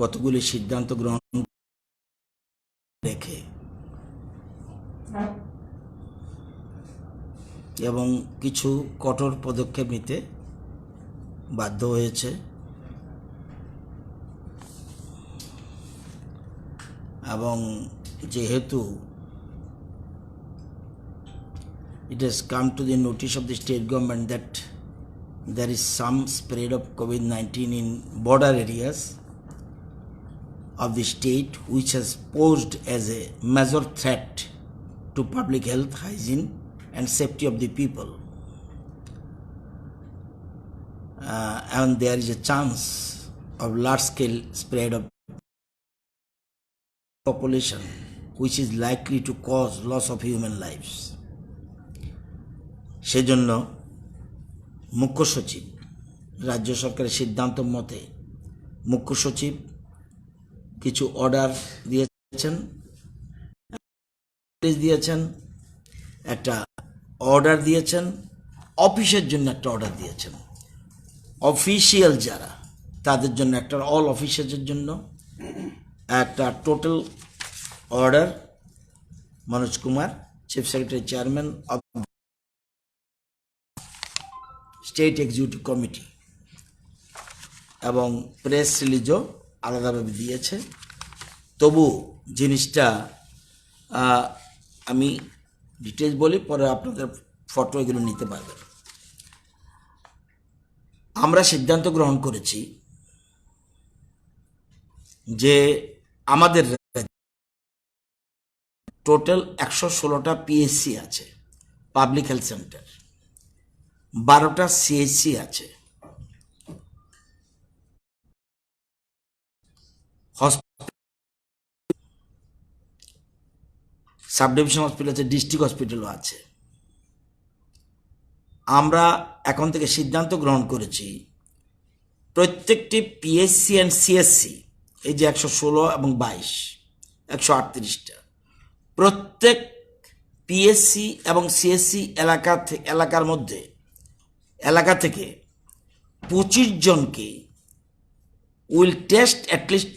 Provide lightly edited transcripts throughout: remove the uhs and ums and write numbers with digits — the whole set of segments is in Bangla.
কতগুলি সিদ্ধান্ত গ্রহণ রেখে এবং কিছু কঠোর পদক্ষেপ নিতে বাধ্য হয়েছে। এবং যেহেতু it has come to the notice of the state government that there is some spread of COVID-19 in border areas of the state, which has posed as a major threat to public health, hygiene and safety of the people, and there is a chance of large scale spread of population which is likely to cause loss of human lives. সেজন্য মুখ্য সচিব, রাজ্য সরকারের সিদ্ধান্ত মতে মুখ্য সচিব কিছু অর্ডার দিয়েছেন, একটা অর্ডার দিয়েছেন, অফিসের জন্য একটা অর্ডার দিয়েছেন, অফিসিয়াল যারা তাদের জন্য একটা, অল অফিসারদের জন্য একটা total order Manoj Kumar, chief secretary, chairman of state executive committee, এবং প্রেস রিলিজও আলাদাভাবে দিয়েছে। তবু জিনিসটা আমি ডিটেলস বলি, পরে আপনাদের ফটো এগুলো নিতে পারবেন। আমরা সিদ্ধান্ত গ্রহণ করেছি যে আমাদের টোটাল 116টা পিএসসি আছে, পাবলিক হেলথ সেন্টার, 12টা সিএইচসি আছে, সাব ডিভিশন হসপিটাল আছে, ডিস্ট্রিক্ট হসপিটালও আছে। আমরা এখন থেকে সিদ্ধান্ত গ্রহণ করেছি প্রত্যেকটি পিএসসি অ্যান্ড সিএসসি, এই যে 116 এবং 22, 138টা, প্রত্যেক পিএসসি এবং সিএসসি এলাকা থেকে 25 জনকে will test at least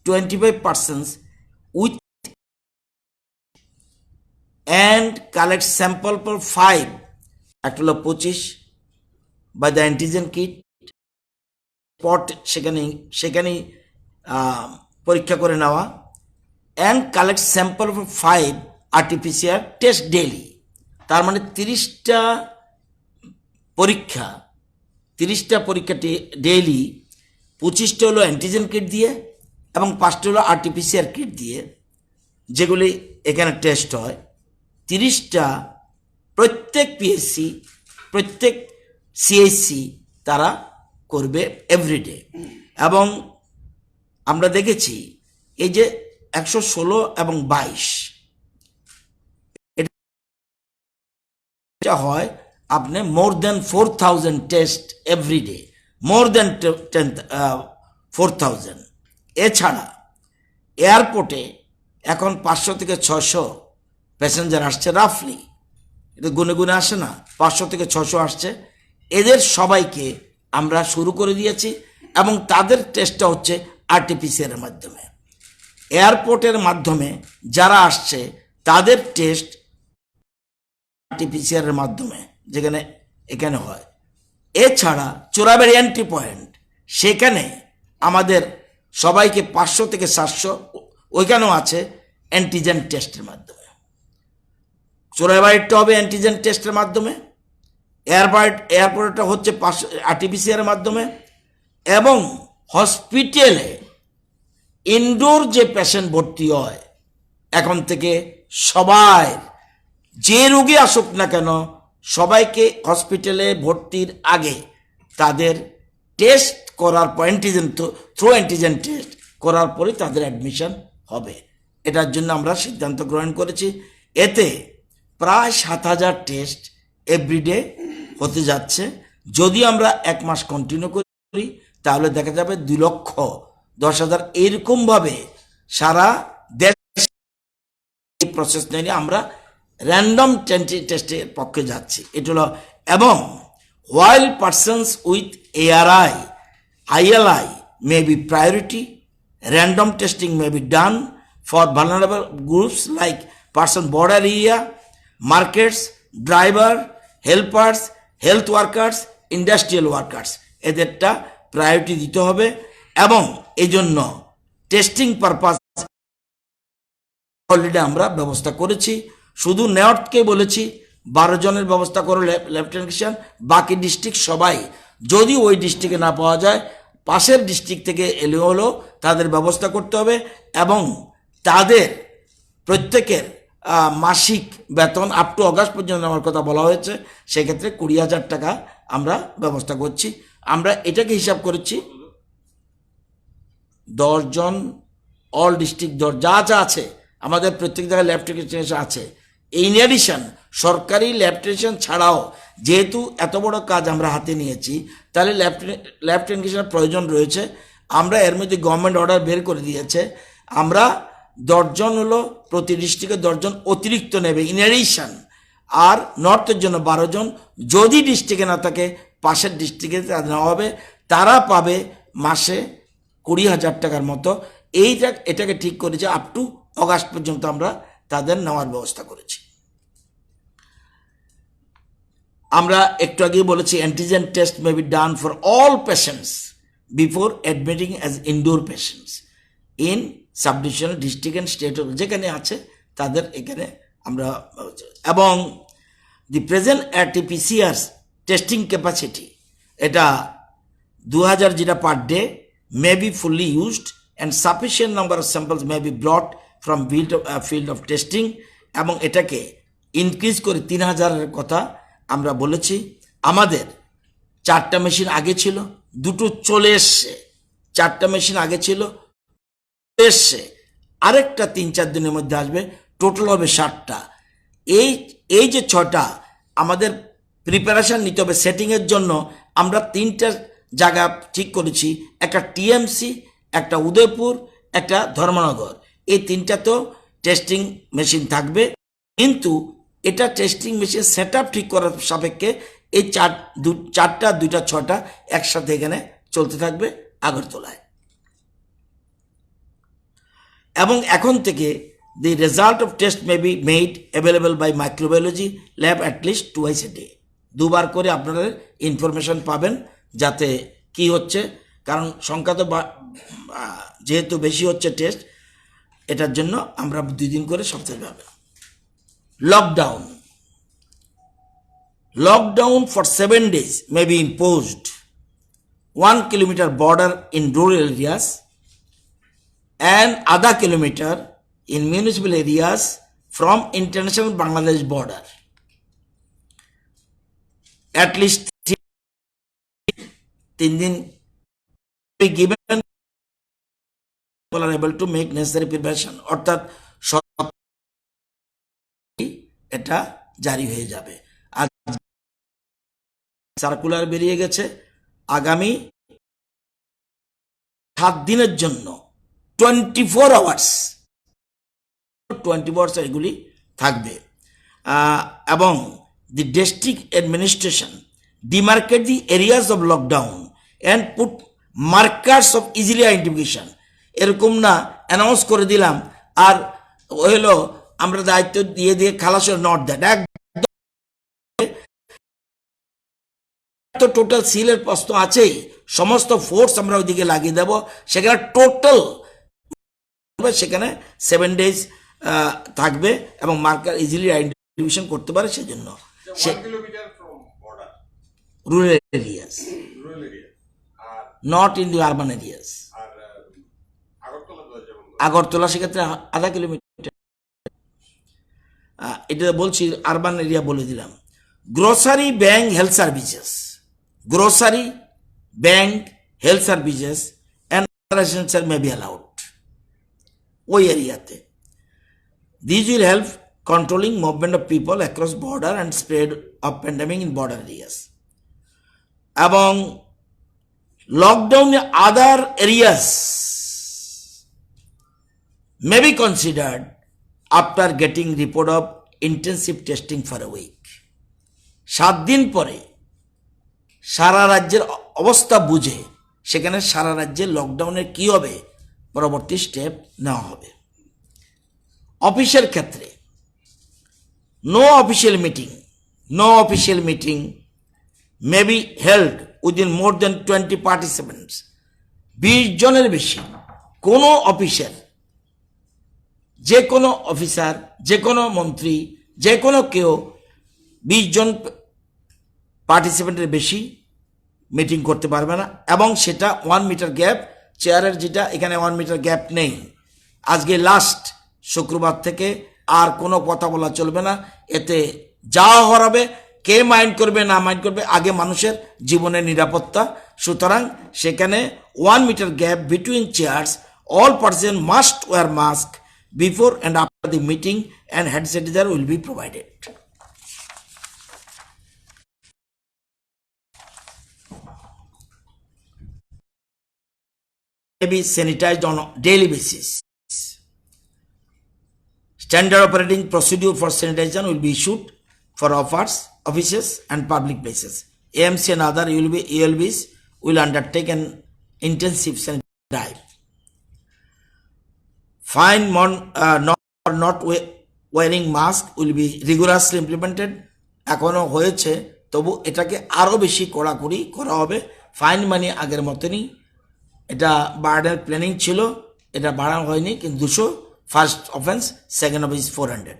25% with and collect sample for 5, একটা হলো 25 by the antigen kit spot, সেখানে পরীক্ষা করে নেওয়া, and collect sample for 5 RT-PCR test daily। তার মানে 30টা পরীক্ষা ডেইলি, 25টা হলো অ্যান্টিজেন কিট দিয়ে এবং 5টা হলো RT-PCR কিট দিয়ে, যেগুলি এখানে টেস্ট হয়। 30টা প্রত্যেক পিএসসি, প্রত্যেক সিএইচসি তারা করবে এভরিডে। এবং আমরা দেখেছি এই যে 116 এবং 22 এটা হয় আপনি মোর দেন 4000 টেস্ট এভরিডে, মোর দেন 4000। এছাড়া এয়ারপোর্টে এখন 500 থেকে 600 প্যাসেঞ্জার আসছে, রাফলি, এটা গুনে আসে না, 500 থেকে 600 আসছে। এদের সবাইকে আমরা শুরু করে দিয়েছি এবং তাদের টেস্টটা হচ্ছে RT-PCR এর মাধ্যমে। এয়ারপোর্টের মাধ্যমে যারা আসছে তাদের টেস্ট RT-PCR এর মাধ্যমে, যেখানে এখানে হয়। এছাড়া চোরাবাড়ি এন্ট্রি পয়েন্ট, সেখানে আমাদের সবাইকে 500 থেকে 700 ওইখানেও আছে অ্যান্টিজেন টেস্টের মাধ্যমে। চোরাবাড়িটা হবে অ্যান্টিজেন টেস্টের মাধ্যমে, এয়ারপোর্টটা হচ্ছে RT-PCR এর মাধ্যমে, এবং হসপিটালে ইনডোর যে পেশেন্ট ভর্তি হয় এখন থেকে সবাই, যে রোগী আসুক না কেন, সবাইকে হসপিটালে ভর্তির আগে তাদের টেস্ট করার পর, অ্যান্টিজেন টেস্ট করার পরে তাদের অ্যাডমিশন হবে। এটার জন্য আমরা সিদ্ধান্ত গ্রহণ করেছি। এতে প্রায় 7000 টেস্ট এভরিডে হতে যাচ্ছে। যদি আমরা 1 মাস কন্টিনিউ করি তাহলে দেখা যাবে 2,10,000 এরকমভাবে সারা দেশ এই প্রসেস নিয়ে আমরা র্যান্ডম টেস্টের পক্ষে যাচ্ছি। এটা হলো, এবং while persons with ARI, ILI may be priority. Random testing may be done for vulnerable groups like person border area, markets, driver, helpers, health workers, industrial workers. এদেরটা প্রায়োরিটি দিতে হবে এবং এই জন্য টেস্টিং পারপাস অলরেডি আমরা ব্যবস্থা করেছি। শুধু নর্থকে বলেছি 12 জনের ব্যবস্থা করো লেফটেন্যান্ট, বাকি ডিস্ট্রিক্ট সবাই যদি ওই ডিস্ট্রিক্টে না পাওয়া যায় পাশের ডিস্ট্রিক্ট থেকে এলে হলো তাদের ব্যবস্থা করতে হবে এবং তাদের প্রত্যেকের মাসিক বেতন আপ টু অগাস্ট পর্যন্ত নেওয়ার কথা বলা হয়েছে। সেক্ষেত্রে 20,000 টাকা আমরা ব্যবস্থা করছি। আমরা এটাকে হিসাব করেছি 10 জন অল ডিস্ট্রিক্ট যা যা আছে আমাদের প্রত্যেক জায়গায় ল্যাব টেকনিশিয়ান আছে। ইন এডিশন সরকারি ল্যাব টেকনিশিয়ান ছাড়াও যেহেতু এত বড় কাজ আমরা হাতে নিয়েছি তাহলে ল্যাব টেকনিশিয়ানের প্রয়োজন রয়েছে। আমরা এর মধ্যে গভর্নমেন্ট অর্ডার বের করে দিয়েছে, আমরা 10 জন হলো প্রতি ডিস্ট্রিক্টে 10 জন অতিরিক্ত নেবে ইন এডিশন, আর নর্থের জন্য 12 জন। যদি ডিস্ট্রিক্টে না থাকে পাশের ডিস্ট্রিক্টে নেওয়া হবে, তারা পাবে মাসে 20,000 টাকার মতো। এটাকে ঠিক করেছে আপ টু অগাস্ট পর্যন্ত আমরা তাদের নেওয়ার ব্যবস্থা করেছি। আমরা একটু আগেই বলেছি antigen test may be done for all patients before admitting as indoor patients in subdivisional district and state, যেখানে আছে তাদের এখানে আমরা। এবং the present RT-PCR testing capacity এটা 2000 যেটা per day may be fully used and sufficient number of samples may be ব্রট from field of testing, এবং এটাকে ইনক্রিজ করে 3000-এর কথা আমরা বলেছি। আমাদের 4টা মেশিন আগে ছিল, 2টো চলে এসছে। 4টা মেশিন আগে ছিল, এসছে, আরেকটা 3-4 দিনের মধ্যে আসবে, টোটাল হবে 60টা। এই যে 6টা আমাদের প্রিপারেশন নিতে হবে সেটিংয়ের জন্য। আমরা 3টা জায়গা ঠিক করেছি, একটা TMC, একটা উদয়পুর, একটা ধর্মনগর। এই 3টা তো টেস্টিং মেশিন থাকবে, কিন্তু এটা টেস্টিং মেশিন সেট আপ ঠিক করার সাপেক্ষে এই 4টা 2টা 6টা একসাথে এখানে চলতে থাকবে আগরতলায়। এবং এখন থেকে the result of test may be made available by microbiology lab at least twice a day. 2বার করে আপনারা ইনফরমেশন পাবেন যাতে কি হচ্ছে, কারণ সংখ্যা তো যেহেতু বেশি হচ্ছে টেস্ট, এটার জন্য আমরা 2 দিন করে সপ্তাহে পাবেন। Lockdown for 7 days may be imposed. 1 kilometer border in rural areas and other kilometer in municipal areas from international Bangladesh border. At least 3 din be given, people are able to make necessary preparation. অর্থাৎ এটা জারি হয়ে যাবে। আজ সার্কুলার বেরিয়ে গেছে, আগামী 7 দিনের জন্য 24 আওয়ার্স এগুলি থাকবে। এবং the district administration demarcate the areas of lockdown and put markers of easily identification. এরকম না অ্যানাউন্স করে দিলাম আর হলো আমরা দায়িত্ব দিয়ে খালাস, নট দ্যাট। তো টোটাল সিলের প্রশ্ন আছেই, সমস্ত ফোর্স আমরা ওইদিকে লাগিয়ে দেব, সেখানে টোটাল সেখানে 7 days থাকবে এবং মার্কার ইজিলি আইডেন্টিফিকেশন করতে পারে। সেজন্য rural areas, not in the urban areas. Agartala সেক্ষেত্রে আধা কিলোমিটার, এটা বলছি আরবান এরিয়া বলে দিলাম। Grocery bank health services, grocery bank health services and essential may be allowed ওই এরিয়াতে। These will help controlling movement of people across border and spread of pandemic in border areas. এবং lockdown in other areas may be considered after getting report of intensive testing for a week. 7 দিন পরে সারা রাজ্যের অবস্থা বুঝে সেখানে সারা রাজ্যে লকডাউনের কি হবে পরবর্তী স্টেপ নেওয়া হবে। অফিসের ক্ষেত্রে no official meeting may be held within more then 20 participants. 20 জনের বেশি কোনো অফিসের যে কোনো অফিসার, যে কোনো মন্ত্রী, যে কোনো কেউ 20 জন পার্টিসিপেন্টের বেশি মিটিং করতে পারবে না, এবং সেটা 1 মিটার গ্যাপ। চেয়ারের যেটা এখানে 1 মিটার গ্যাপ নেই। আজকে লাস্ট শুক্রবার থেকে আর কোনো কথা বলা চলবে না। এতে যা হরাবে, কে মাইন্ড করবে না মাইন্ড করবে, আগে মানুষের জীবনের নিরাপত্তা। সুতরাং সেখানে 1 metre gap between chairs. All person must wear mask before and after the meeting and hand sanitizer will be provided. Be sanitized on a daily basis. Standard operating procedure for sanitation will be issued for offices and public places. AMC and other ULBs will undertake an intensive sanitation drive. Fine not wearing mask will be rigorously implemented. এখনো হয়েছে, তবু এটাকে আরো বেশি কড়াকড়ি করা হবে। ফাইন মানি আগের মতনই, এটা বাড়ানোর প্ল্যানিং ছিল, এটা বাড়ানো হয়নি, কিন্তু 200 first offence, second offence 400।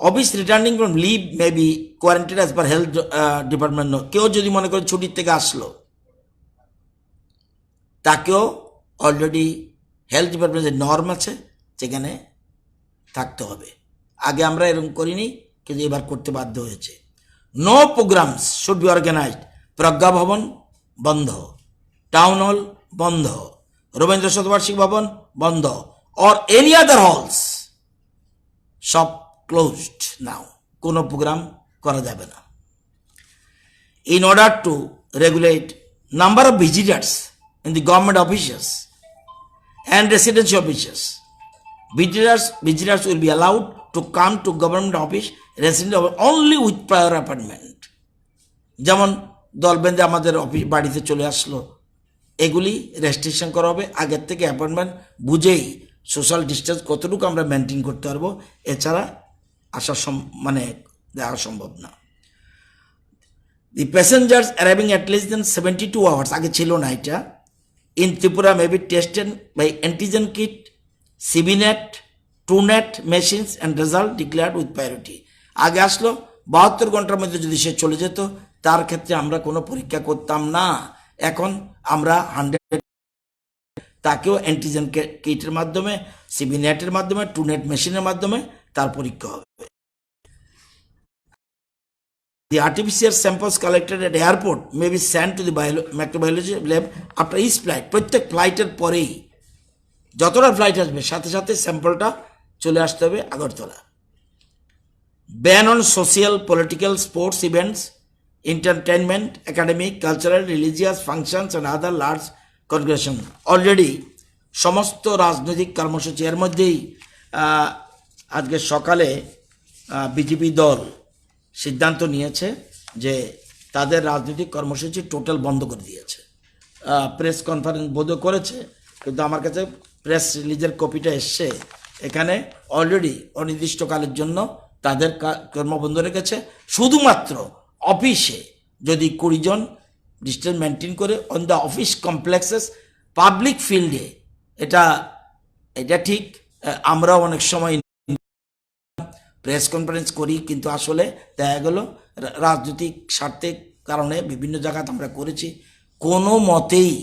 Office returning from leave may be quarantine as per health department. কেউ যদি মনে করে ছুটির থেকে আসলো, তাকেও অলরেডি হেলথ ডিপার্টমেন্টের নর্ম আছে, সেখানে থাকতে হবে। আগে আমরা এরকম করিনি, কিন্তু এবার করতে বাধ্য হয়েছে। No programmes should be organised. Pragya Bhavan বন্ধ, টাউন হল বন্ধ, রবীন্দ্র শতবার্ষিক ভবন বন্ধ, অর এনি আদার হলস সব ক্লোজড নাও। কোনো প্রোগ্রাম করা যাবে না। In order to regulate number of visitors in the government offices and residential offices, visitors will be allowed to come to government office, residential office only with prior appointment. যেমন দলবেঁধে আমাদের অফিস বাড়িতে চলে আসলো, এগুলি রেস্ট্রিকশন করা হবে। আগের থেকে অ্যাপয়েন্টমেন্ট বুঝেই সোশ্যাল ডিস্টেন্স কতটুকু আমরা মেনটেন করতে পারবো, এছাড়া আসা মানে দেওয়া সম্ভব না। The passengers arriving at less than 72 hours, আগে ছিল না এটা, in Tripura may be tested by antigen kit, CBNet, TrueNet machines and result declared with priority. আগে আসলো 72 ঘন্টার মধ্যে যদি সে চলে যেত, তার ক্ষেত্রে আমরা কোনো পরীক্ষা করতাম না। এখন আমরা 100 তাকেও অ্যান্টিজেন কিটের মাধ্যমে, CBNet-এর মাধ্যমে, TrueNet মেশিনের মাধ্যমে তার পরীক্ষা হবে। The artificial samples collected at airport may be sent to the microbiology lab after each flight. প্রত্যেক ফ্লাইটের পরেই যতটা ফ্লাইট আসবে সাথে সাথে স্যাম্পলটা চলে আসতে হবে Agartala. Ban on social, political, sports events, entertainment, academic, cultural, religious functions and other large congregation. Already সমস্ত রাজনৈতিক কর্মসূচি এর মধ্যেই আজকে সকালে বিজেপি দল সিদ্ধান্ত নিয়েছে যে তাদের রাজনৈতিক কর্মসূচি টোটাল বন্ধ করে দিয়েছে। প্রেস কনফারেন্স বোধ করেছে, কিন্তু আমার কাছে প্রেস রিলিজের কপিটা এসছে। এখানে অলরেডি অনির্দিষ্টকালের জন্য তাদের কর্মবন্ধ রেখেছে। শুধুমাত্র অফিসে যদি 20 জন ডিস্টেন্স মেনটেন করে on the office complexes, public ফিল্ডে এটা ঠিক। আমরা অনেক সময় প্রেস কনফারেন্স করি, কিন্তু আসলে দেখা গেল রাজনৈতিক স্বার্থের কারণে বিভিন্ন জায়গাতে আমরা করেছি। কোনো মতেই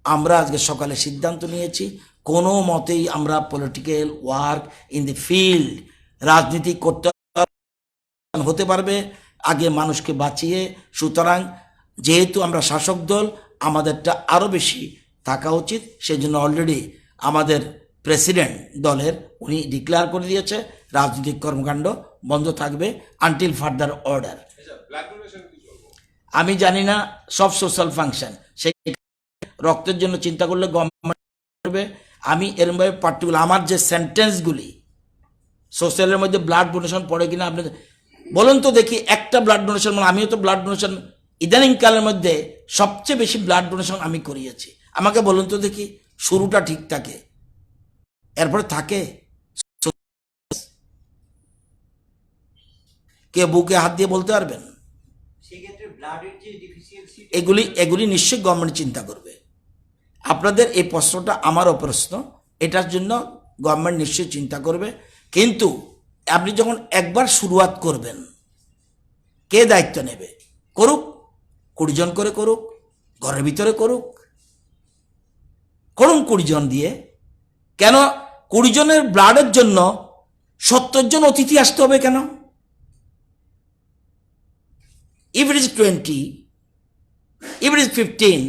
আমরা আজকে সকালে সিদ্ধান্ত নিয়েছি, কোনো মতেই আমরা political work in the field, রাজনীতি করতে হতে পারবে আগে মানুষকে বাঁচিয়ে। সুতরাং যেহেতু আমরা শাসক দল, আমাদেরটা আরও বেশি থাকা উচিত। সেই জন্য অলরেডি আমাদের প্রেসিডেন্ট দলের উনি ডিক্লেয়ার করে দিয়েছে রাজনৈতিক কর্মকাণ্ড বন্ধ থাকবে আনটিল ফার্দার অর্ডার। আমি জানি না, সব সোশ্যাল ফাংশন, সেই রক্তের জন্য চিন্তা করলে গভর্নমেন্ট করবে। আমি এরমভাবে পার্টিকুলার আমার যে সেন্টেন্সগুলি সোশ্যালের মধ্যে ব্লাড ডোনেশন পড়ে কিনা আপনি বলুন তো দেখি। একটা ব্লাড ডোনেশন, মানে আমিও তো ব্লাড ডোনেশন ইদানিংকালের মধ্যে সবচেয়ে বেশি ব্লাড ডোনেশন আমি করিয়েছি। আমাকে বলুন তো দেখি, শুরুটা ঠিক থাকে, এরপরে থাকে কে বুকে হাত দিয়ে বলতে পারবেন? এগুলি নিশ্চয়ই গভর্নমেন্ট চিন্তা করবে। আপনাদের এই প্রশ্নটা আমারও প্রশ্ন, এটার জন্য গভর্নমেন্ট নিশ্চয়ই চিন্তা করবে। কিন্তু আপনি যখন একবার শুরুয়াত করবেন, কে দায়িত্ব নেবে? করুক, 20 জন করে করুক, ঘরের ভিতরে করুক, করুন 20 জন দিয়ে। কেন 20 জনের ব্লাডের জন্য 70 জন অতিথি আসতে হবে কেন? if it is 20, if it is 15,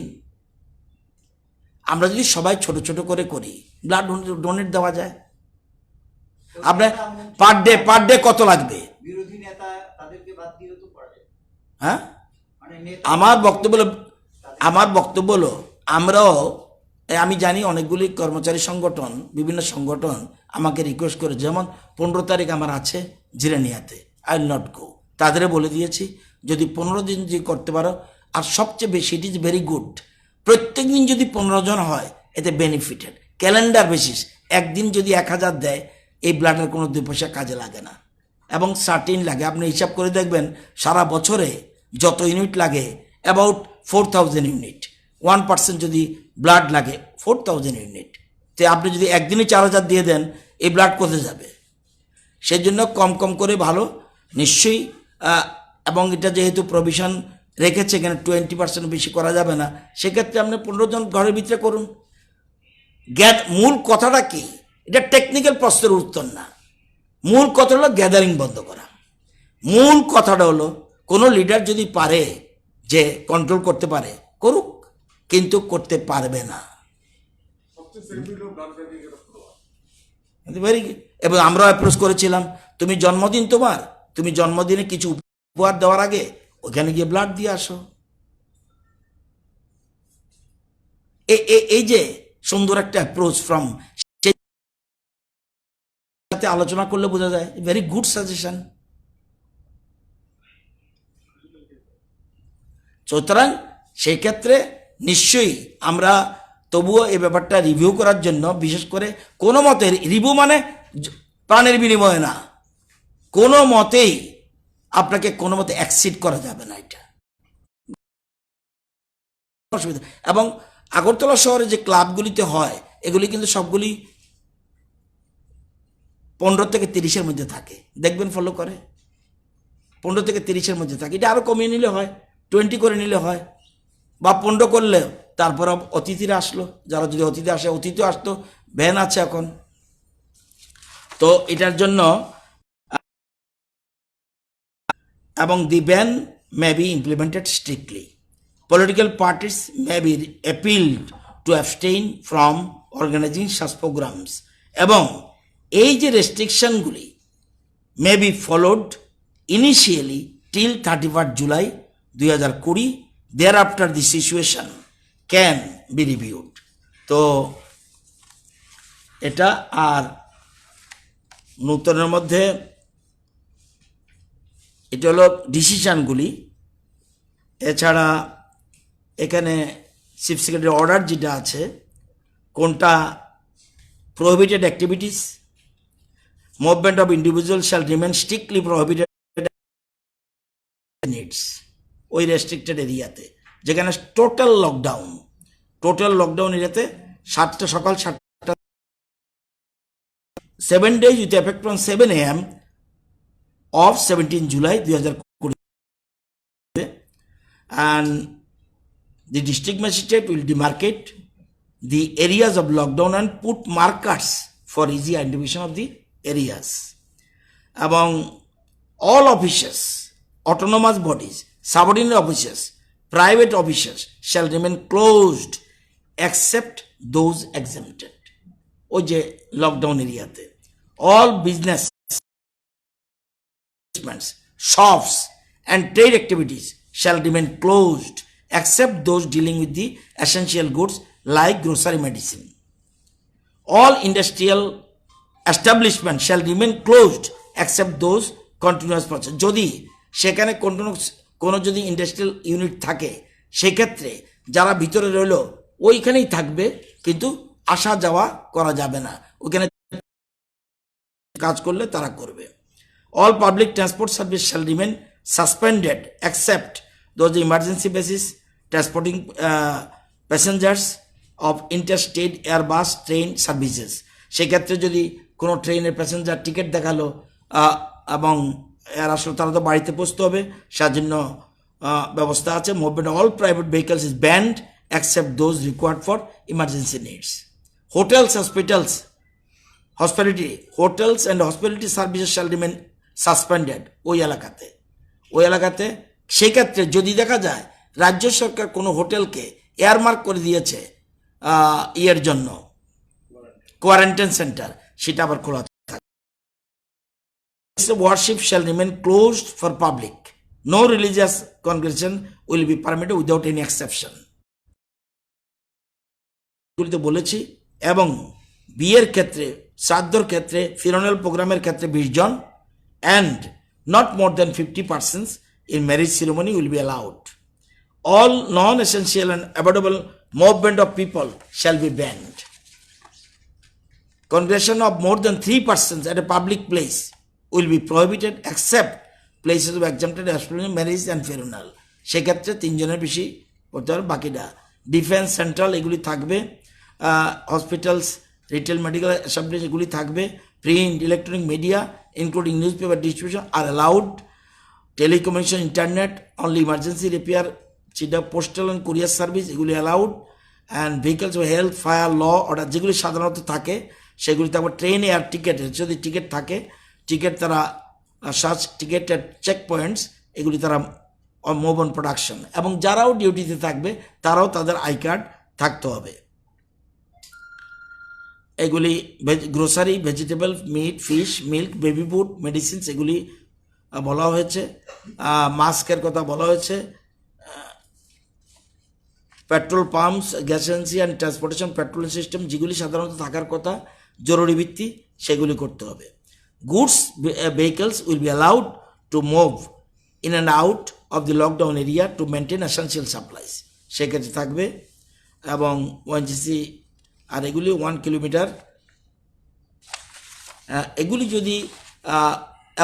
আমরা যদি সবাই ছোট ছোট করে করি, ব্লাড ডোনেট দেওয়া যায়। আপনার পার ডে কত লাগবে? বিরোধী নেতা তাদেরকে বাদ দিয়েও তো পারে। হ্যাঁ, আমার বক্তব্য হলো আমরাও, আমি জানি অনেকগুলি কর্মচারী সংগঠন, বিভিন্ন সংগঠন আমাকে রিকোয়েস্ট করে, যেমন 15 তারিখ আমার আছে জিরানিয়াতে, আই উইল নট গো। তাদের বলে দিয়েছি যদি 15 দিন যদি করতে পারো, আর সবচেয়ে বেশি ইট ইজ ভেরি গুড, প্রত্যেক দিন যদি 15 জন হয় এতে বেনিফিটেড। ক্যালেন্ডার বেসিস একদিন যদি 1000 দেয়, এই ব্লাডের কোনো 2 পয়সা কাজে লাগে না, এবং সার্টিন লাগে। আপনি হিসাব করে দেখবেন সারা বছরে যত ইউনিট লাগে, অ্যাবাউট 4000 ইউনিট। 1% যদি ব্লাড লাগে 4000 ইউনিট, তো আপনি যদি একদিনে 4000 দিয়ে দেন, এই ব্লাড কোথায় যাবে? সেই জন্য কম কম করে ভালো নিশ্চয়ই। এবং এটা যেহেতু প্রভিশন রেখেছে এখানে 20% বেশি করা যাবে না, সেক্ষেত্রে আপনি 15 জন ঘরের ভিতরে করুন। মূল কথাটা কি? এটা টেকনিক্যাল প্রশ্নের উত্তর না। মূল কথা হলো গ্যাদারিং বন্ধ করা। মূল কথাটা হলো কোনো লিডার যদি পারে, যে কন্ট্রোল করতে পারে, করুক, কিন্তু করতে পারবে না। এবং আমরা অ্যাপ্রোচ করেছিলাম, তুমি জন্মদিন তোমার, তুমি জন্মদিনে কিছু উপহার দেওয়ার আগে ওখানে গিয়ে ব্লাড দিয়ে আসো। এই যে সুন্দর একটা অ্যাপ্রোচ ফ্রম, আলোচনা করলে বোঝা যায়, ভেরি গুড সাজেশন। সুতরাং সেই ক্ষেত্রে নিশ্চয়ই আমরা তবুও এই ব্যাপারটা রিভিউ করার জন্য, বিশেষ করে কোনো মতে রিভিউ মানে প্রাণের বিনিময়ে না, কোনো মতেই আপনাকে কোনো মতে অ্যাকসিড করা যাবে না, এটা অসুবিধা। এবং আগরতলা শহরে যে ক্লাবগুলিতে হয়, এগুলি কিন্তু সবগুলি 15 থেকে 30-এর মধ্যে থাকে, দেখবেন ফলো করে 15 থেকে 30-এর মধ্যে থাকে। এটা আরো কমিয়ে নিলে হয়, 20 করে নিলে হয়, বা 15 করলে তারপর অতিথিরা আসলো, যারা যদি অতিথি আসে, অতিথি আসতো, ভ্যান আছে এখন। তো এটার জন্য, এবং the ban may be implemented strictly. Political parties may be appealed to abstain from organizing such programs. এবং এই যে রেস্ট্রিকশনগুলি may be followed initially till 31st July 2020. Thereafter the situation can be reviewed. তো এটা আর নতুনের মধ্যে এটা হলো ডিসিশনগুলি। এছাড়া এখানে চিফ সেক্রেটারি অর্ডার যেটা আছে, কোনটা prohibited activities, movement of individual shall remain strictly prohibited needs, ওই রেস্ট্রিক্টেড এরিয়াতে, যেখানে টোটাল লকডাউন এরিয়াতে 7টা সকাল 7টা 7 days with effect from 7 AM of 17 July 2020, and the district magistrate will demarcate the areas of lockdown and put markers for easy identification of the areas. Among all officials, autonomous bodies, subordinate officials, private officials shall remain closed except those exempted. ওই যে লকডাউন এরিয়াতে all business, shops and trade activities shall remain closed except those dealing with the essential goods like grocery, medicine. All industrial establishments shall remain closed except those continuous process. যদি সেখানে কোনো যদি ইন্ডাস্ট্রিয়াল ইউনিট থাকে সেক্ষেত্রে যারা ভিতরে রইল ওইখানেই থাকবে, কিন্তু আসা যাওয়া করা যাবে না, ওখানে কাজ করলে তারা করবে। All public transport service shall remain suspended except those emergency basis transporting passengers of interstate airbus train services। সেক্ষেত্রে যদি কোনো ট্রেনের প্যাসেঞ্জার টিকিট দেখালো এবং এর আসলে তারা তো বাড়িতে পৌঁছতে হবে, সেজন্য ব্যবস্থা আছে। Movement all private vehicles is band except those required for emergency needs. Hotels, hospitals, hospitality, hotels and hospitality services shall remain suspended ওই এলাকাতে। সেক্ষেত্রে যদি দেখা যায় রাজ্য সরকার কোনো হোটেলকে এয়ারমার্ক করে দিয়েছে ইয়ের জন্য, কোয়ারেন্টাইন সেন্টার, সেটা আবার খোলা থাকে। Worship shall remain closed for public, no religious congregation will be permitted without any exception. এগুলিতে বলেছি। এবং বিয়ের ক্ষেত্রে, শ্রাদ্ধর ক্ষেত্রে, ফিউনারাল প্রোগ্রামের ক্ষেত্রে 20 জন and not more than 50 persons in marriage ceremony will be allowed. All non-essential and avoidable movement of people shall be banned. Congregation of more than 3 persons at a public place will be prohibited except places of exempted especially marriage and funeral. সেক্ষেত্রে 3 জনের বেশি করতে হবে, বাকিটা ডিফেন্স, সেন্ট্রাল এগুলি থাকবে, হসপিটালস, রিটেল, মেডিকেল এস্টাবলিশ এগুলি থাকবে। Print, electronic media including newspaper distribution are allowed. Telecommunication, internet, only emergency repair, যেটা পোস্টাল অ্যান্ড কুরিয়ার সার্ভিস এগুলি অ্যালাউড। অ্যান্ড ভেহিকলস ও হেলথ, ফায়ার, ল, অর্ডার যেগুলি সাধারণত থাকে সেগুলি থাকবে। ট্রেন, এয়ার টিকিট, যদি টিকিট থাকে, টিকিট তারা সার্চ টিকিটের চেক পয়েন্টস এগুলি তারা মুভ অন প্রোডাকশন। এবং যারাও ডিউটিতে থাকবে তারাও তাদের আই কার্ড থাকতে হবে। এগুলি grocery, vegetable, meat, fish, milk, baby food, medicines এগুলি বলা হয়েছে। মাস্কের কথা বলা হয়েছে। Petrol pumps, gas agency and transportation patrolling system যেগুলি সাধারণত থাকার কথা জরুরি ভিত্তি সেগুলি করতে হবে। Goods vehicles will be allowed to move in and out of the lockdown area to maintain essential supplies, সেক্ষেত্রে থাকবে। এবং ওএনজিসি আর এগুলি 1 কিলোমিটার এগুলি যদি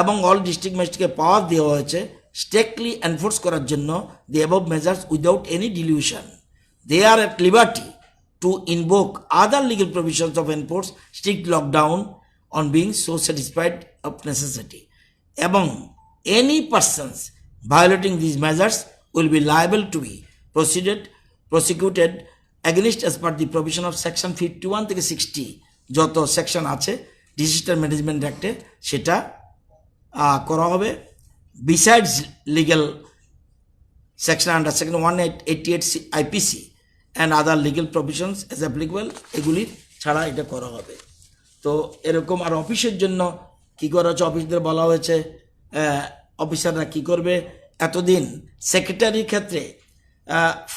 এবং অল ডিস্ট্রিক্ট ম্যাজিস্ট্রেটকে পাওয়ার দেওয়া হয়েছে স্ট্রিক্টলি এনফোর্স করার জন্য the above measures without any dilution. They are at liberty to invoke other legal provisions of enforce strict lockdown on being so satisfied of necessity. এবং any persons violating this measures will be liable to be prosecuted against as per the provision of section 51 থেকে 60 যত সেকশন আছে ডিজাস্টার ম্যানেজমেন্ট অ্যাক্টে সেটা করা হবে। Besides legal section under section 188 IPC and other legal provisions as applicable, এগুলি ছাড়া এটা করা হবে। তো এরকম আর অফিসের জন্য কী করা হচ্ছে, অফিসদের বলা হয়েছে অফিসাররা কী করবে। এতদিন সেক্রেটারির ক্ষেত্রে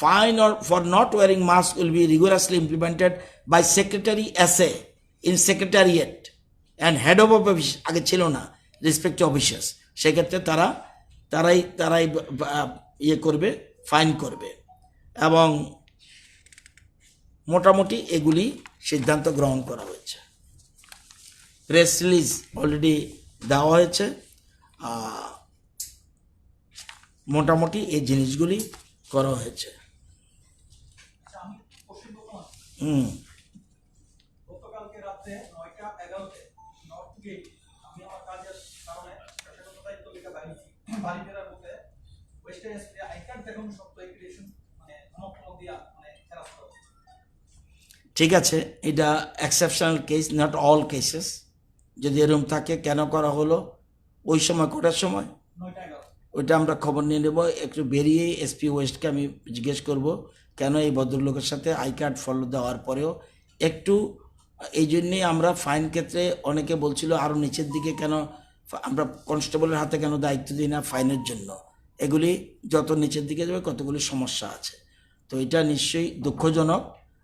fine or for not wearing mask will be rigorously implemented by secretary SA in secretariat and head of office আগে ছিল না respective officers, সেক্ষেত্রে তারাই ইয়ে করবে, ফাইন করবে। এবং মোটামুটি এগুলি সিদ্ধান্ত গ্রহণ করা হয়েছে। প্রেস রিলিজ অলরেডি দেওয়া হয়েছে। মোটামুটি এই জিনিসগুলি করা হয়েছে। গতকালকে রাতে 9:11 নর্থ গেট আমি আমার কাজের কারণে পেশাগত দায়িত্ব বাড়ি ফেরার পথে ওয়েস্টার্ন এসপি আই কার্ড দেখানো সত্ত্বেও অ্যাপ্লিকেশন ধমক দিয়া হেরাস করা। ঠিক আছে, এটা exceptional case, not all cases. যদি এরকম থাকে কেন করা হলো, ওই সময় কটার সময় 9:11 ওইটা আমরা খবর নিয়ে নেব। একটু বেরিয়ে এসপি ওয়েস্টকে আমি জিজ্ঞেস করব কেন এই ভদ্রলোকের সাথে আই কার্ড ফলো দেওয়ার পরেও একটু, এই জন্যেই আমরা ফাইন ক্ষেত্রে অনেকে বলছিল আরও নিচের দিকে কেন আমরা কনস্টেবলের হাতে কেন দায়িত্ব দিই না ফাইনের জন্য। এগুলি যত নিচের দিকে যাবে কতগুলি সমস্যা আছে। তো এটা নিশ্চয়ই দুঃখজনক।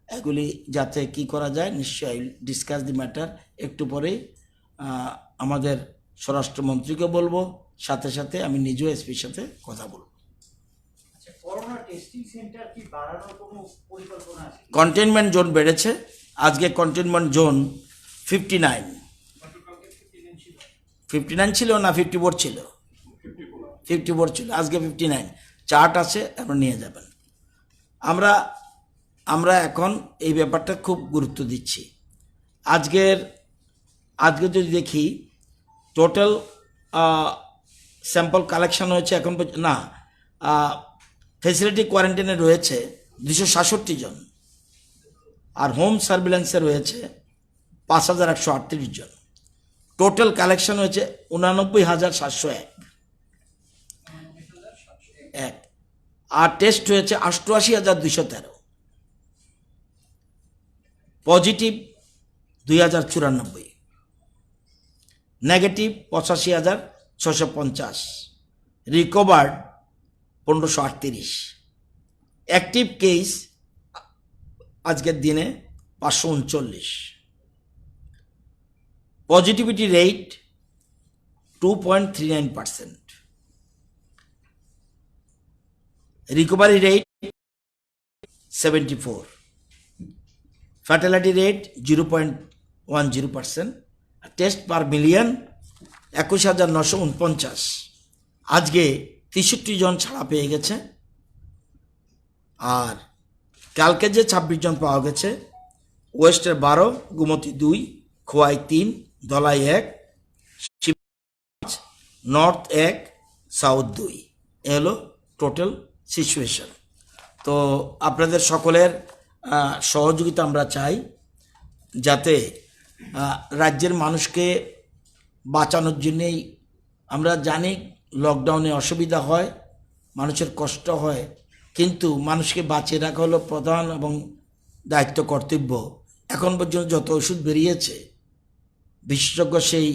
এগুলি যাতে কি করা যায় নিশ্চয়ই ডিসকাস দি ম্যাটার। একটু পরেই আমাদের স্বরাষ্ট্রমন্ত্রীকে বলবো, সাথে সাথে আমি নিজেও এসপির সাথে কথা বলবো। করোনা টেস্টিং সেন্টার কি বাড়ানোর কোনো পরিকল্পনা আছে? কন্টেনমেন্ট জোন বেড়েছে, আজকে কন্টেনমেন্ট জোন 59। 59 ছিল না 54 ছিল? 54 ছিল, আজকে 59। চার্ট আছে, আপনারা নিয়ে যাবেন। আমরা এখন এই ব্যাপারটা খুব গুরুত্ব দিচ্ছি। আজকে যদি দেখি টোটাল স্যাম্পল কালেকশন হয়েছে এখন না, ফেসিলিটি কোয়ারেন্টাইনে রয়েছে 266 জন, আর হোম সার্ভিলেন্সে রয়েছে 5138 জন। টোটাল কালেকশন হয়েছে 89,701, আর টেস্ট হয়েছে 88,213, positive 2094, negative 85,650, recovered 1538, active case আজকের দিনে 539, positivity rate 2.39%, recovery rate 74, fatality rate 0.10%, test per million 21,949। আজকে 63 জন ছাড়া পেয়ে গেছে, আর কালকে যে 26 জন পাওয়া গেছে, ওয়েস্টের 12, গুমতি 2, খোয়াই 3, ধলাই 1, নর্থ 1, সাউথ 2। এ হলো টোটাল সিচুয়েশন। তো আপনাদের সকলের সহযোগিতা আমরা চাই, যাতে রাজ্যের মানুষকে বাঁচানোর জন্যেই। আমরা জানি লকডাউনে অসুবিধা হয়, মানুষের কষ্ট হয়, কিন্তু মানুষকে বাঁচিয়ে রাখা হলো প্রধান এবং দায়িত্ব, কর্তব্য। এখন পর্যন্ত যত ওষুধ বেরিয়েছে, বিশেষজ্ঞ সেই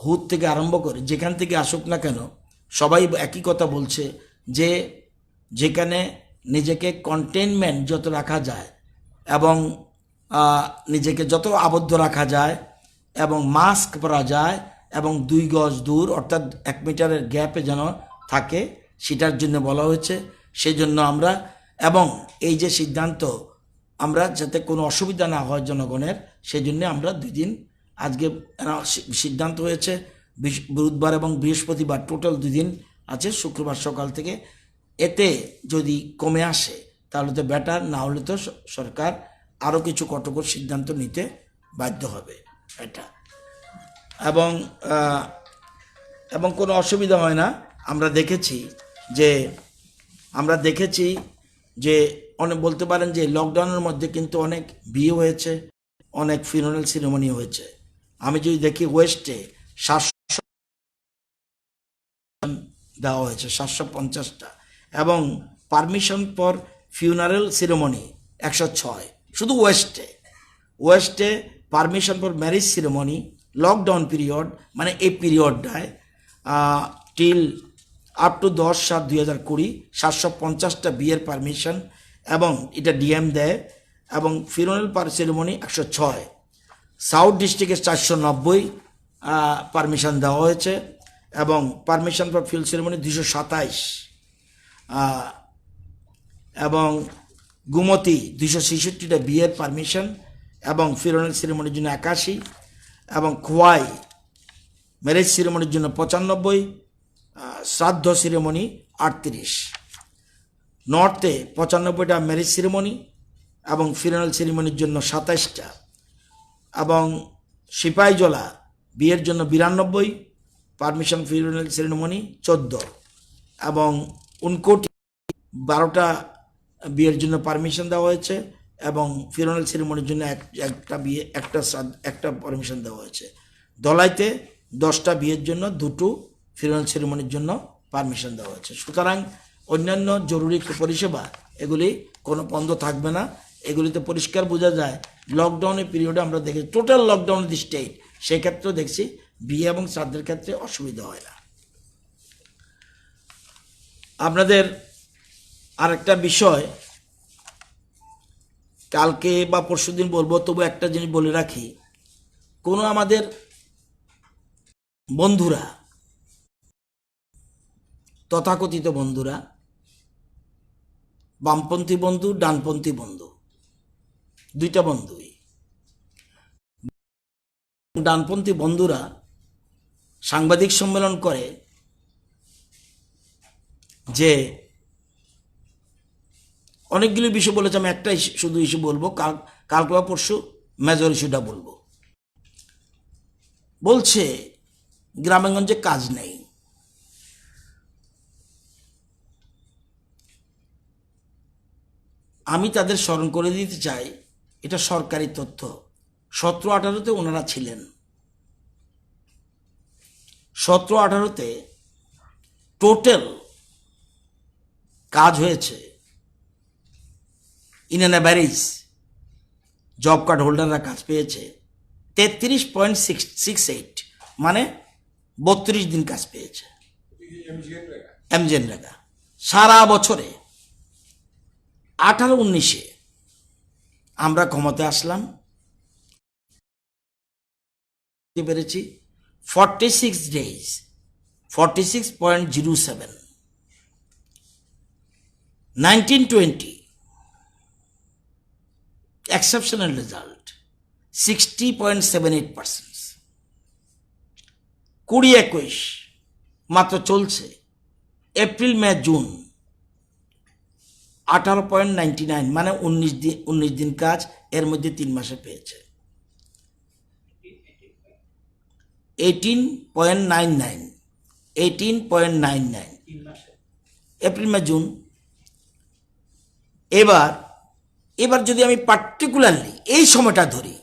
হুদ থেকে আরম্ভ করে যেখান থেকে আসুক না কেন, সবাই একই কথা বলছে যে যেখানে নিজেকে কন্টেনমেন্ট যত রাখা যায় এবং নিজেকে যত আবদ্ধ রাখা যায় এবং মাস্ক পরা যায় এবং 2 গজ দূর অর্থাৎ 1 মিটারের গ্যাপে যেন থাকে, সেটার জন্য বলা হয়েছে। সেই জন্য আমরা, এবং এই যে সিদ্ধান্ত, আমরা যাতে কোনো অসুবিধা না হয় জনগণের, সেই জন্য আমরা 2 দিন আজকে সিদ্ধান্ত হয়েছে। বুধবার এবং বৃহস্পতিবার টোটাল 2 দিন আছে, শুক্রবার সকাল থেকে। এতে যদি কমে আসে তাহলে তো বেটার, না হলে তো সরকার আরও কিছু কঠোর সিদ্ধান্ত নিতে বাধ্য হবে এটা। এবং কোনো অসুবিধা হয় না। আমরা দেখেছি যে অনেক বলতে পারেন যে লকডাউনের মধ্যে কিন্তু অনেক বিয়ে হয়েছে, অনেক ফিউনারাল সেরেমনি হয়েছে। আমি যদি দেখি ওয়েস্টে 700 দেওয়া হয়েছে, 750টা, এবং পারমিশন ফর ফিউনারাল সেরেমনি 106 শুধু ওয়েস্টে permission for marriage ceremony lockdown period, মানে এই পিরিয়ডটায় টিল আপ টু 10/7/2020 750টা বিয়ের পারমিশন, এবং এটা ডিএম দেয়, এবং ফিউনারাল সেরেমনি 106। সাউথ ডিস্ট্রিক্টে 490 পারমিশন দেওয়া হয়েছে, এবং পারমিশন ফর ফিল্ড সেরেমনি 227, এবং গুমতি 266টা বিয়ের পারমিশন এবং ফিউনারাল সেরেমনির জন্য 81, এবং খোয়াই ম্যারেজ সেরেমনির জন্য 95, শ্রাদ্ধ সেরেমনি 38। নর্থে 95টা ম্যারেজ সেরেমনি এবং ফিউনারাল সেরেমনির জন্য 27টা, এবং সিপাহীজলা বিয়ের জন্য 92, পারমিশন ফিউনারাল সেরেমনি 14, এবং উনকোটি 12টা বিয়ের জন্য পারমিশন দেওয়া হয়েছে, এবং ফিউনারাল সেরেমনির জন্য একটা পারমিশন দেওয়া হয়েছে। ধলাইতে 10টা বিয়ের জন্য, 2টো ফিউনারাল সেরেমনির জন্য পারমিশন দেওয়া হয়েছে। সুতরাং অন্যান্য জরুরি পরিষেবা এগুলি কোনো বন্ধ থাকবে না। এগুলিতে পরিষ্কার বোঝা যায় লকডাউনের পিরিয়ডে আমরা দেখি টোটাল লকডাউন দি স্টেট, সেক্ষেত্রেও দেখছি বিয়ে এবং শ্রাদ্ধের ক্ষেত্রে অসুবিধা হয় না। আপনাদের আরেকটা বিষয় কালকে বা পরশুদিন বলবো, তবু একটা জিনিস বলে রাখি, কোনো আমাদের বন্ধুরা, তথাকথিত বন্ধুরা বামপন্থী বন্ধু, ডানপন্থী বন্ধু, দুইটা বন্ধুই। ডানপন্থী বন্ধুরা সাংবাদিক সম্মেলন করে যে অনেকগুলো বিষয় বলেছে, আমি একটা শুধু ইস্যু বলবো, কালকে বা পরশু মেজর ইস্যুটা বলবো। বলছে গ্রামেগঞ্জে কাজ নেই। আমি তাদের স্মরণ করে দিতে চাই, এটা সরকারি তথ্য, 17-18-তে ওনারা ছিলেন। 17-18-তে টোটাল কাজ হয়েছে in an average, job card হোল্ডাররা কাজ পেয়েছে 33.68, মানে 32 দিন কাজ পেয়েছে এমজেনরেগা। সারা বছরে 18-19-এ আমরা ক্ষমতায় আসলাম, পেরেছি 46 ডেজ, 46.07। 19-20 exceptional result 60.78%। 20-21 মাত্র চলছে, এপ্রিল মে জুন 18.99, মানে 19 দিন কাজ, এর মধ্যে 3 মাসে পেয়েছে 18.99, 18.99 3 মাসে। April May June. এবার যদি আমি পার্টিকুলারলি এই সময়টা ধরি,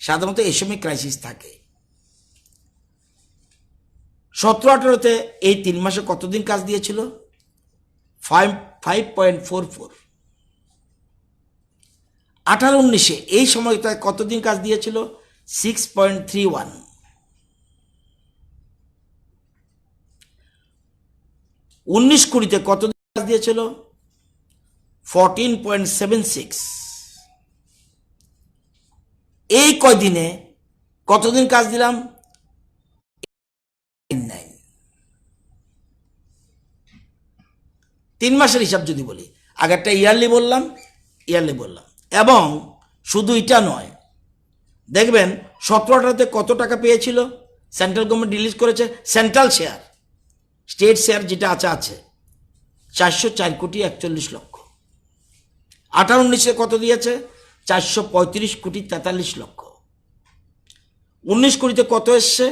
সাধারণত এই সময় ক্রাইসিস থাকে। 17-18-তে এই 3 মাসে কতদিন কাজ দিয়েছিল? 5.44। 18-19-এ এই সময়টায় কতদিন কাজ দিয়েছিল? 6.31। 19-20-তে কতদিন কাজ দিয়েছিল? 14.76। এই কয়দিনে কতদিন কাজ দিলাম? 9। 3 মাসের হিসাব যদি বলি, আগেরটা ইয়ারলি বললাম। এবং শুধু এটা নয়, দেখবেন 17-18-তে কত টাকা পেয়েছিল? সেন্ট্রাল গভর্নমেন্ট রিলিজ করেছে সেন্ট্রাল শেয়ার, স্টেট শেয়ার যেটা আছে 404,41,00,000। 18-19-এ কত দিয়েছে? 435,43,43,00,000। 19-20-তে কত এসছে?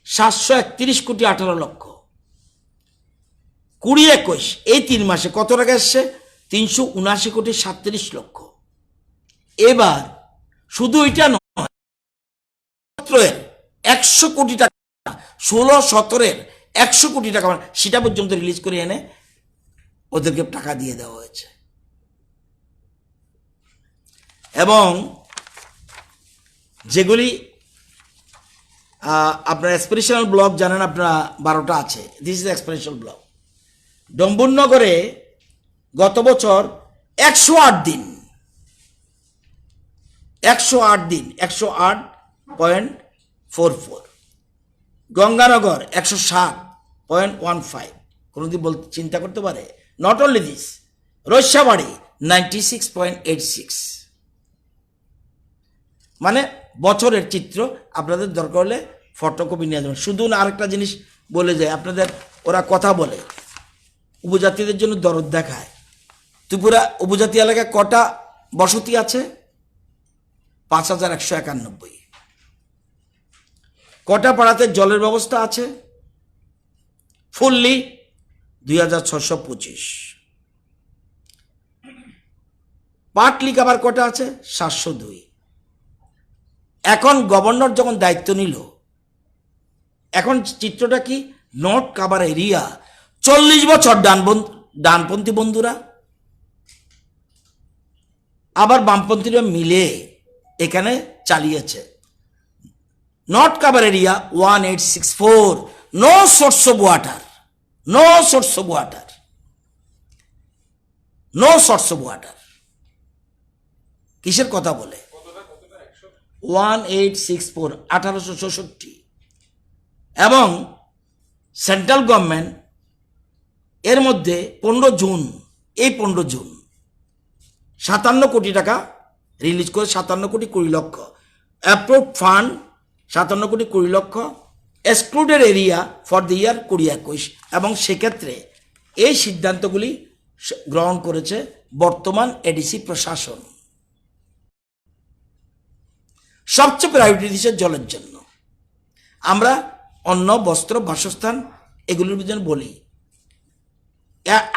731,18,00,000। 20-21 এই 3 মাসে কত টাকা এসছে? 379,37,00,000। এবার শুধু এটা নয়, 100 কোটি টাকা, 16-17-এর 100 কোটি টাকা, সেটা পর্যন্ত রিলিজ করে এনে ওদেরকে টাকা দিয়ে দেওয়া হয়েছে। এবং যেগুলি আপনার এক্সপিরেশনাল ব্লক জানেন, আপনারা 12টা আছে, দিস ইজ এক্সপিরেশনাল ব্লক। ডম্বুরনগরে গত বছর 108 দিন 108.44। গঙ্গানগর 107.15। কোনোদিন বলতে চিন্তা করতে পারে? Not only this, Raishyabari 96.86। মানে বছরের চিত্র, আপনাদের দরকার হলে ফটোকপি নিয়ে যাবেন। শুধু না, আরেকটা জিনিস বলে যায় আপনাদের, ওরা কথা বলে উপজাতিদের জন্য দরদ দেখায়। ত্রিপুরা উপজাতি এলাকায় কটা বসতি আছে? 5,191। কটা পাড়াতে জলের ব্যবস্থা আছে? ফুললি 2,625। পাটলি কাবার কটা আছে? 702। এখন গভর্নর যখন দায়িত্ব নিল, এখন চিত্রটা কি? নট কাবার এরিয়া 40 বছর ডানপন্থী বন্ধুরা আবার বামপন্থীরা মিলে এখানে চালিয়েছে। Not cover area 1864, no source of water, no source of water, no source of water. কিসের কথা বলে? 1864, 1864। এবং সেন্ট্রাল গভর্নমেন্ট এর মধ্যে 15 জুন এই 15 জুন 57 কোটি টাকা রিলিজ করে, 57 কোটি 20 লক্ষ অ্যাপ্রুভ ফান্ড, 57 কোটি 20 লক্ষ excluded area for the year 2021। এবং সেক্ষেত্রে এই সিদ্ধান্তগুলি গ্রহণ করেছে বর্তমান এডিসি প্রশাসন। সবচেয়ে প্রায়োরিটি দিচ্ছে জলের জন্য। আমরা অন্ন, বস্ত্র, বাসস্থান এগুলোর জন্য বলি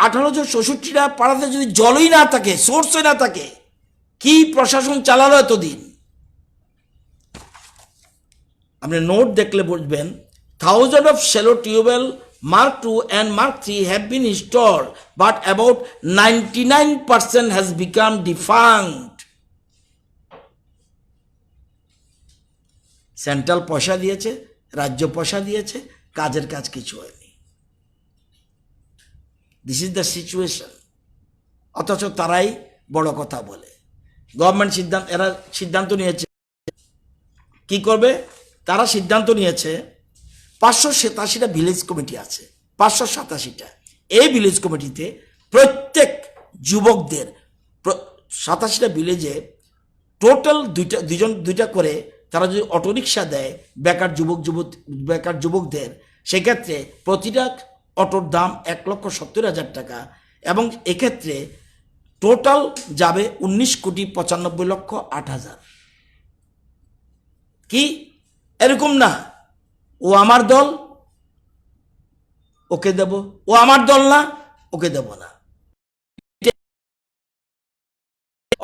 1864টা পাড়াতে যদি জলই না থাকে, সোর্সই না থাকে, কি প্রশাসন চালালো এতদিন? আপনি নোট দেখলে বুঝবেন, thousand of shallow tubewell Mark 2 and Mark 3 have been installed, but about 99% has become defunct. Central পয়সা দিয়েছে, রাজ্য পয়সা দিয়েছে, কাজের কাজ কিছু হয়নি। This is the situation. অথচ তারাই বড় কথা বলে। গভর্নমেন্ট এরা সিদ্ধান্ত নিয়েছে কি করবে? তারা সিদ্ধান্ত নিয়েছে 587টা ভিলেজ কমিটি আছে, 587টা। এই ভিলেজ কমিটিতে প্রত্যেক যুবকদের 87টা ভিলেজে টোটাল দুইটা করে তারা যদি অটোরিকশা দেয় বেকার যুবকদের, সেক্ষেত্রে প্রতিটা অটোর দাম 1,70,000 টাকা। এবং এক্ষেত্রে টোটাল যাবে 19,95,08,000। কি এরকম না ও আমার দল ওকে দেব, ও আমার দল না ওকে দেব না।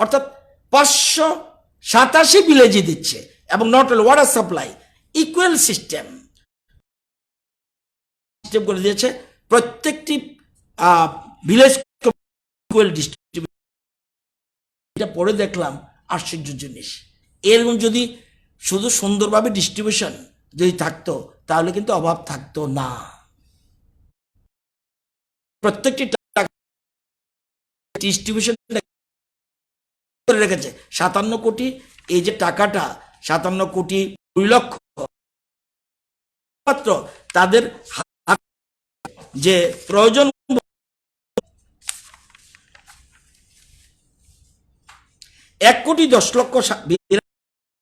অর্থাৎ 587 ভিলেজে দিচ্ছে। এবং not only water supply, equal system করে দিয়েছে প্রত্যেকটি ভিলেজ ইকুয়াল ডিস্ট্রিবিউশন। এটা পড়ে দেখলাম আশ্চর্য জিনিস। এরকম যদি শুধু সুন্দরভাবে ডিস্ট্রিবিউশন যদি থাকতো তাহলে কিন্তু অভাব থাকতো না। প্রত্যেকটি ডিস্ট্রিবিউশন করে রেখেছে 57 কোটি। এই যে টাকাটা 57 কোটি 2 লক্ষ মাত্র তাদের যে প্রয়োজন 1,10,00,000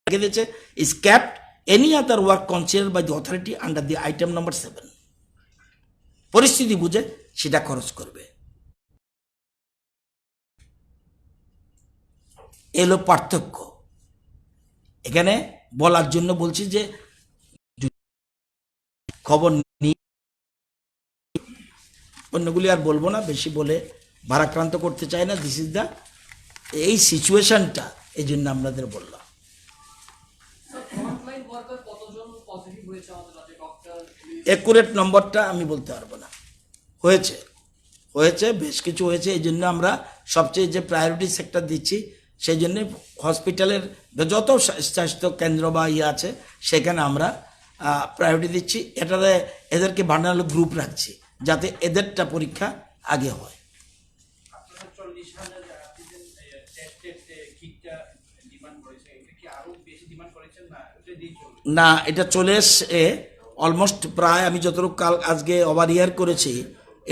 রেখে দিয়েছে। Is kept any other work considered by the authority under the item number 7। পরিস্থিতি বুঝে সেটা খরচ করবে। এলো পার্থক্য। এখানে বলার জন্য বলছি যে খবর নিয়ে অন্যগুলি আর বলবো না, বেশি বলে ভারাক্রান্ত করতে চাই না। দিস ইজ দ্য এই সিচুয়েশনটা, এই জন্য আপনাদের বললাম। একুরেট নম্বরটা আমি বলতে পারবো না। হয়েছে বেশ কিছু হয়েছে। এই জন্য আমরা সবচেয়ে যে প্রায়োরিটি সেক্টর দিচ্ছি, সেই জন্য হসপিটালের যত স্বাস্থ্য কেন্দ্র বা আছে সেখানে আমরা প্রায়োরিটি দিচ্ছি। এটাতে এদেরকে ভার্নারেবল গ্রুপ রাখছি যাতে এদেরটা পরীক্ষা আগে হয়। না, এটা চলে এসে অলমোস্ট প্রায়, আমি যতটুকু কাল আজকে ওভার ইয়ার করেছি,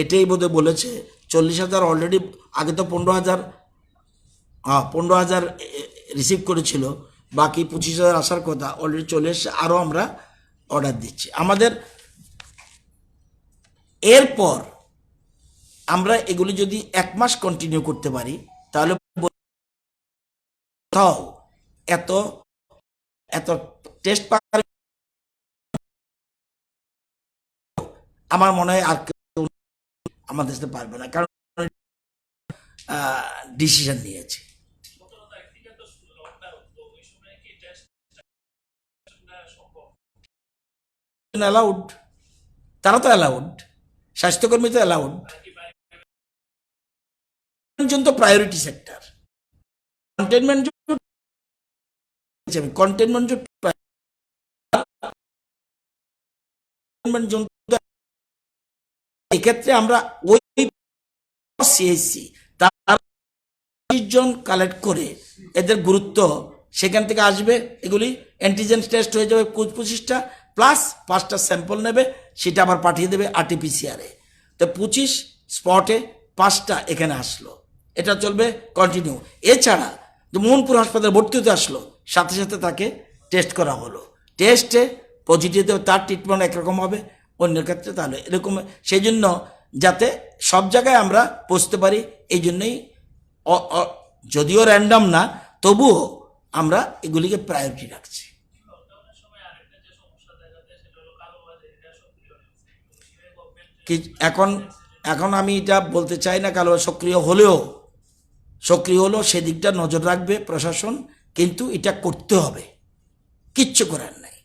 এটাই বোধহয় বলেছে 40,000 অলরেডি। আগে তো 15,000 রিসিভ করেছিল, বাকি 25,000 আসার কথা, অলরেডি চলে এসে। আরও আমরা অর্ডার দিচ্ছি আমাদের। এরপর আমরা এগুলি যদি 1 মাস কন্টিনিউ করতে পারি তাহলে এত এত টেস্ট আমার মনে হয় আর কেউ আমাদের সাথে পারবে না, কারণ ডিসিশন নিয়েছে। অ্যালাউড, তারা তো অ্যালাউড, স্বাস্থ্যকর্মী তো অ্যালাউড। তো প্রায়োরিটি সেক্টর, কন্টেনমেন্ট জোন, এক্ষেত্রে আমরা ওই সিএসসি তার 20 জন কালেক্ট করে এদের গুরুত্ব সেখান থেকে আসবে। এগুলি অ্যান্টিজেন টেস্ট হয়ে যাবে 25টা, প্লাস 5টা স্যাম্পল নেবে, সেটা আবার পাঠিয়ে দেবে RT-PCR-এ। তো 25 স্পটে 5টা এখানে আসলো, এটা চলবে কন্টিনিউ। এছাড়া যে মোহনপুর হাসপাতালে ভর্তি হতে আসলো, সাথে সাথে তাকে টেস্ট করা হলো, টেস্টে পজিটিভ তার ট্রিটমেন্ট একরকম হবে, অন্যের ক্ষেত্রে তাহলে এরকম। সেই জন্য যাতে সব জায়গায় আমরা পৌঁছতে পারি, এই জন্যই যদিও র্যান্ডম না, তবুও আমরা এগুলিকে প্রায়োরিটি রাখছি। এখন এখন আমি এটা বলতে চাই না কালো সক্রিয় হলেও সেদিকটা নজর রাখবে প্রশাসন, কিন্তু এটা করতে হবে, কিচ্ছু করার নাই।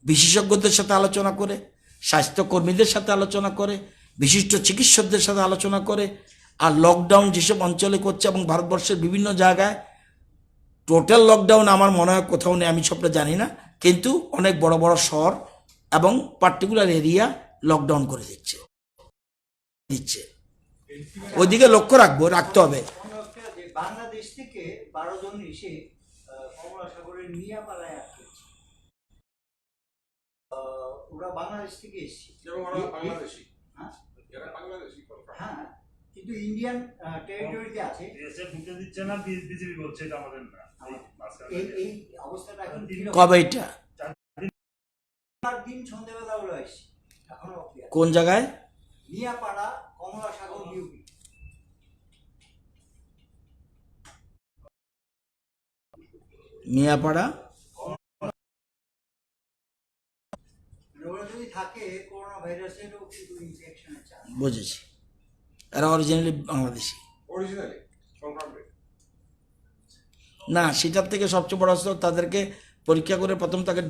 বিশেষজ্ঞদের সাথে আলোচনা করে, স্বাস্থ্যকর্মীদের সাথে আলোচনা করে, বিশিষ্ট চিকিৎসকদের সাথে আলোচনা করে, আর লকডাউন যেসব অঞ্চলে করছে এবং ভারতবর্ষের বিভিন্ন জায়গায় টোটাল লকডাউন আমার মনে হয় কোথাও নেই, আমি সবটা জানি না, কিন্তু অনেক বড় বড় শহর এবং পার্টিকুলার এরিয়া লকডাউন করে দিচ্ছে। ওইদিকে লক্ষ্য রাখতে হবে। যে বাংলাদেশ থেকে 12 জন এসে কমলা সাগরের মিয়াপাড়ায় আটকেছে। ওরা বাংলাদেশ থেকে এসেছে। হ্যাঁ? হ্যাঁ, কিন্তু ইন্ডিয়ান টেরিটরিতে আছে। ঢুকতে দিচ্ছে না, বিজেপি বলছে এটা আমাদের না। এই অবস্থাটা এখন কবে এটা দিন সন্ধ্যাবেলা ওরা এসেছে, এখনো কোন জায়গায়? মিয়াপাড়া, কমলা সাগর ইউপি। মিয়াপাড়া। ওরা যদি থাকে করোনা ভাইরাসেরও কিন্তু ইনফেকশনের চান্স। বুঝেছি, এরা অরিজিনালি বাংলাদেশি না, সেটার থেকে সবচেয়ে বড় হচ্ছে তাদেরকে পরীক্ষা করে প্রথম তাকে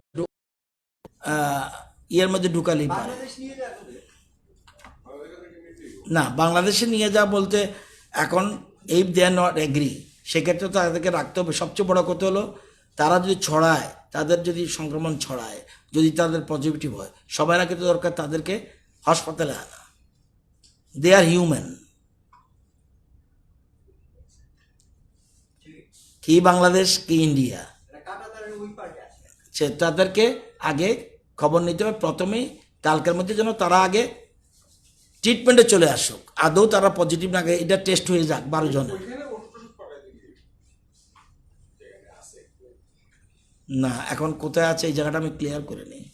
ইয়ের মধ্যে ঢুকালেই পারে। বাংলাদেশ নিয়ে যাবে না, বাংলাদেশে নিয়ে যা বলতে এখন এই দে আর নট এগ্রি, সেক্ষেত্রে তো তাদেরকে রাখতে হবে। সবচেয়ে বড় কথা হলো তারা যদি ছড়ায়, তাদের যদি সংক্রমণ ছড়ায়, যদি তাদের পজিটিভ হয়, সবাই আগে তো দরকার তাদেরকে হাসপাতালে আনা। দে আর হিউম্যান। কি বাংলাদেশ কি ইন্ডিয়া, কাটাতারের ওই পার্টে আছে। সে তাদেরকে আগে খবর নিতে হবে প্রথমেই, কালকের মধ্যে যেন তারা আগে ট্রিটমেন্টে চলে আসুক। আদৌ তারা পজিটিভ না, এটা টেস্ট হয়ে যাক 12 জনের। না, এখন কোথায় আছে এই জায়গাটা আমি ক্লিয়ার করে নিই।